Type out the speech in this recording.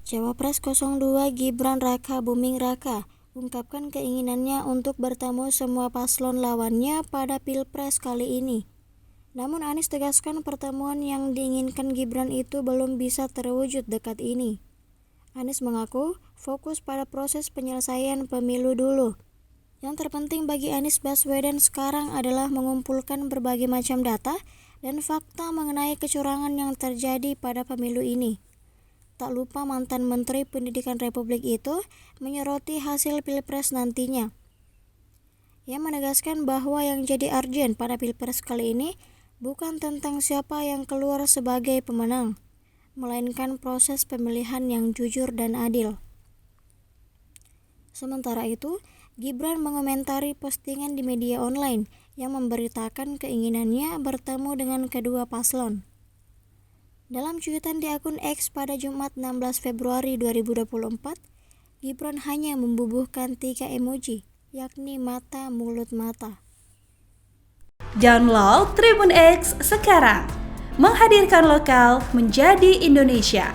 Cawapres 02 Gibran Raka Buming Raka ungkapkan keinginannya untuk bertemu semua paslon lawannya pada Pilpres kali ini. Namun Anies tegaskan pertemuan yang diinginkan Gibran itu belum bisa terwujud dekat ini. Anies mengaku fokus pada proses penyelesaian pemilu dulu. Yang terpenting bagi Anies Baswedan sekarang adalah mengumpulkan berbagai macam data dan fakta mengenai kecurangan yang terjadi pada pemilu ini. Tak lupa mantan Menteri Pendidikan Republik itu menyoroti hasil Pilpres nantinya. Ia menegaskan bahwa yang jadi urgent pada Pilpres kali ini bukan tentang siapa yang keluar sebagai pemenang, melainkan proses pemilihan yang jujur dan adil. Sementara itu, Gibran mengomentari postingan di media online yang memberitakan keinginannya bertemu dengan kedua paslon. Dalam cuitan di akun X pada Jumat 16 Februari 2024, Gibran hanya membubuhkan 3 emoji, yakni mata, mulut, mata. Download Tribun X sekarang, menghadirkan lokal menjadi Indonesia.